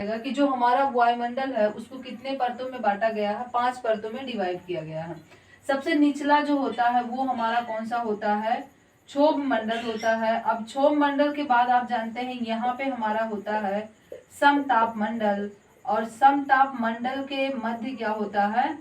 कि जो हमारा वायुमंडल है उसको कितने परतों में बांटा गया है, 5 परतों में डिवाइड किया गया है। सबसे निचला जो होता है वो हमारा कौन सा होता है, क्षोभ मंडल होता है। अब क्षोभ मंडल के बाद आप जानते हैं यहाँ पे हमारा होता है समताप मंडल, और समताप मंडल के मध्य क्या होता है,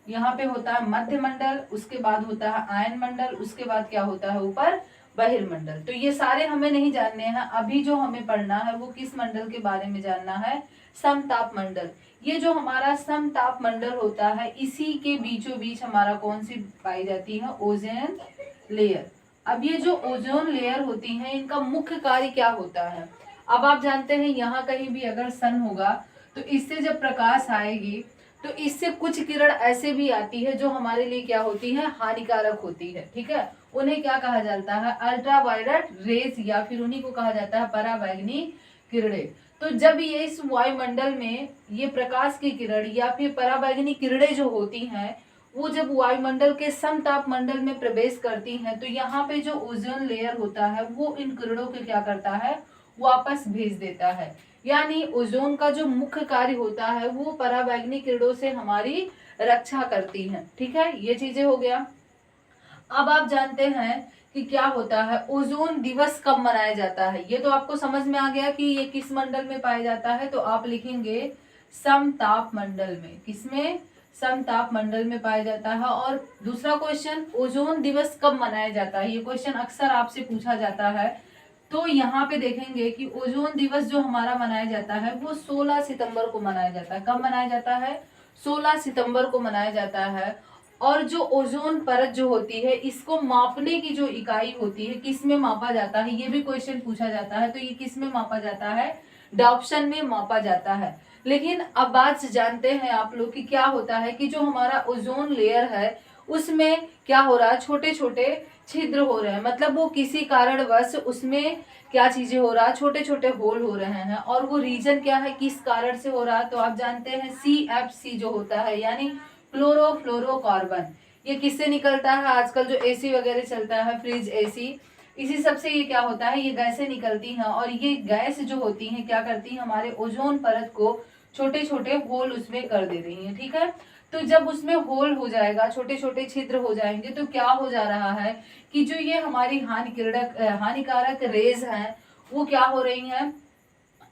यहाँ पे होता है मध्य मंडल, उसके बाद होता है आयन मंडल, उसके बाद क्या होता है ऊपर बहिर्मंडल। तो ये सारे हमें नहीं जानने हैं, अभी जो हमें पढ़ना है वो किस मंडल के बारे में जानना है, समताप मंडल। ये जो हमारा समताप मंडल होता है इसी के बीचों बीच हमारा कौन सी पाई जाती है, ओजोन लेयर। अब ये जो ओजोन लेयर होती है इनका मुख्य कार्य क्या होता है। अब आप जानते हैं यहाँ कहीं भी अगर सन होगा तो इससे जब प्रकाश आएगी तो इससे कुछ किरण ऐसे भी आती है जो हमारे लिए क्या होती है, हानिकारक होती है। ठीक है, उन्हें क्या कहा जाता है, अल्ट्रावायलेट रेज, या फिर उन्हीं को कहा जाता है पराबैंगनी किरणें। तो जब ये इस वायुमंडल में ये प्रकाश की किरण या फिर पराबैंगनी किरणें जो होती हैं वो जब वायुमंडल के समताप मंडल में प्रवेश करती हैं तो यहाँ पे जो ओजोन लेयर होता है वो इन किरणों को क्या करता है, वापस भेज देता है। यानी ओजोन का जो मुख्य कार्य होता है वो पराबैंगनी किरणों से हमारी रक्षा करती है। ठीक है, ये चीजें हो गया। अब आप जानते हैं कि क्या होता है, ओजोन दिवस कब मनाया जाता है। ये तो आपको समझ में आ गया कि ये किस मंडल में पाया जाता है, तो आप लिखेंगे समताप मंडल में। किसमें, समताप मंडल में पाया जाता है। और दूसरा क्वेश्चन, ओजोन दिवस कब मनाया जाता है, ये क्वेश्चन अक्सर आपसे पूछा जाता है। तो यहाँ पे देखेंगे कि ओजोन दिवस जो हमारा मनाया जाता है वो 16 सितंबर को मनाया जाता है। कब मनाया जाता है, 16 सितंबर को मनाया जाता है। और जो ओजोन परत जो होती है इसको मापने की जो इकाई होती है किस में मापा जाता है, ये भी क्वेश्चन पूछा जाता है। तो ये किस में मापा जाता है, डायप्सन में मापा जाता है। लेकिन अब बात जानते हैं आप लोग कि क्या होता है कि जो हमारा ओजोन लेयर है उसमें क्या हो रहा है, छोटे छोटे छिद्र हो रहे हैं। मतलब वो किसी कारणवश उसमें क्या चीजें हो रहा है, छोटे छोटे होल हो रहे हैं। और वो रीजन क्या है, किस कारण से हो रहा है, तो आप जानते हैं CFC जो होता है यानी क्लोरोफ्लोरोकार्बन। ये किससे निकलता है, आजकल जो एसी वगैरह चलता है, फ्रिज एसी, इसी सब से ये क्या होता है, ये गैसें निकलती हैं। और ये गैस जो होती हैं क्या करती हैं, हमारे ओजोन परत को छोटे छोटे होल उसमें कर दे रही हैं। ठीक है, तो जब उसमें होल हो जाएगा, छोटे छोटे छिद्र हो जाएंगे, तो क्या हो जा रहा है कि जो ये हमारी हानिकारक रेज हैं वो क्या हो रही हैं,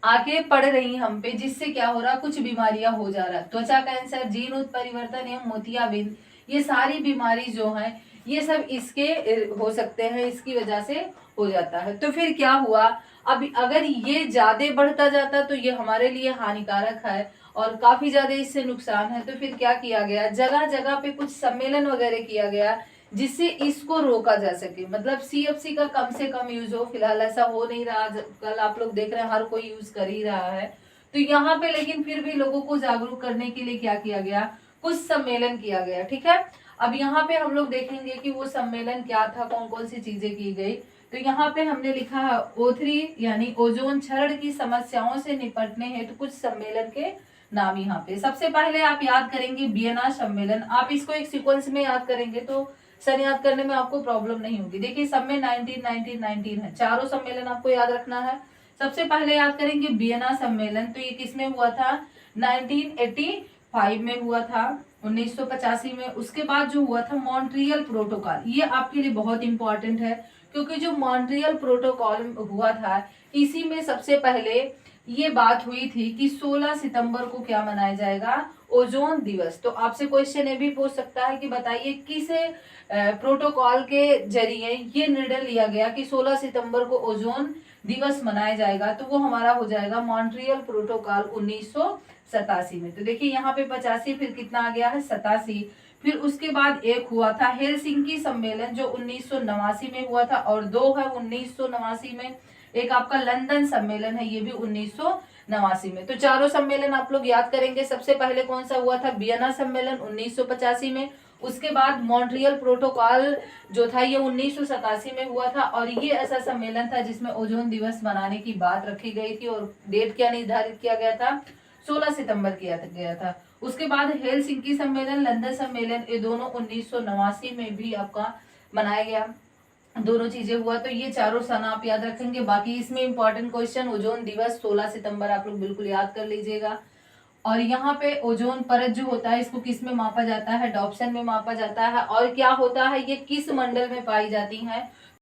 आगे पड़ रही हम पे, जिससे क्या हो रहा, कुछ बीमारियां हो जा रहा है। त्वचा कैंसर, जीन उत्परिवर्तन एवं मोतियाबिंद, ये सारी बीमारी जो है ये सब इसके हो सकते हैं, इसकी वजह से हो जाता है। तो फिर क्या हुआ, अब अगर ये ज्यादा बढ़ता जाता तो ये हमारे लिए हानिकारक है और काफी ज्यादा इससे नुकसान है। तो फिर क्या किया गया, जगह जगह पे कुछ सम्मेलन वगैरह किया गया जिससे इसको रोका जा सके। मतलब CFC का कम से कम यूज हो, फिलहाल ऐसा हो नहीं रहा, कल आप लोग देख रहे हैं हर कोई यूज कर ही रहा है। तो यहाँ पे लेकिन फिर भी लोगों को जागरूक करने के लिए क्या किया गया, कुछ सम्मेलन किया गया। ठीक है, अब यहाँ पे हम लोग देखेंगे कि वो सम्मेलन क्या था, कौन कौन सी चीजें की गई। तो यहाँ पे हमने लिखा है O3 यानी ओजोन क्षरण की समस्याओं से निपटने हेतु कुछ सम्मेलन के नाम। यहाँ पे सबसे पहले आप याद करेंगे वियना सम्मेलन। आप इसको एक सीक्वेंस में याद करेंगे तो सर याद करने में आपको प्रॉब्लम नहीं होगी। देखिए सब में 19 है, चारों सम्मेलन आपको याद रखना है। सबसे पहले याद करेंगे वियना सम्मेलन, तो ये किस में हुआ था, 1985 में हुआ था, 1985 में। उसके बाद जो हुआ था मॉन्ट्रियल प्रोटोकॉल, ये आपके लिए बहुत इंपॉर्टेंट है क्योंकि जो मॉन्ट्रियल प्रोटोकॉल हुआ था इसी में सबसे पहले ये बात हुई थी कि 16 सितंबर को क्या मनाया जाएगा, ओजोन दिवस। तो आपसे क्वेश्चन ये भी पूछ सकता है कि बताइए किस प्रोटोकॉल के जरिए ये निर्णय लिया गया कि 16 सितंबर को ओजोन दिवस मनाया जाएगा, तो वो हमारा हो जाएगा मॉन्ट्रियल प्रोटोकॉल 1987 में। तो देखिए यहाँ पे 85, फिर कितना आ गया है 87। फिर उसके बाद एक हुआ था हेलसिंकी सम्मेलन जो 1989 में हुआ था, और दो है 1989 में। एक आपका लंदन सम्मेलन है, ये भी 1989 में। तो चारों सम्मेलन आप लोग याद करेंगे। सबसे पहले कौन सा हुआ था, वियना सम्मेलन 1985 में। उसके बाद मॉन्ट्रियल प्रोटोकॉल जो था ये 1987 में हुआ था, और ये ऐसा सम्मेलन था जिसमें ओजोन दिवस मनाने की बात रखी गई थी। और डेट क्या निर्धारित किया गया था, 16 सितंबर किया गया था। उसके बाद हेलसिंकी सम्मेलन, लंदन सम्मेलन, ये दोनों 1989 में भी आपका मनाया गया। दोनों चीजें हुआ, तो ये चारों सन आप याद रखेंगे। बाकी इसमें इंपॉर्टेंट क्वेश्चन, ओजोन दिवस 16 सितंबर आप लोग बिल्कुल याद कर लीजिएगा। और यहाँ पे ओजोन परत जो होता है इसको किस में मापा जाता है, डॉप्सन में मापा जाता है। और क्या होता है, ये किस मंडल में पाई जाती है,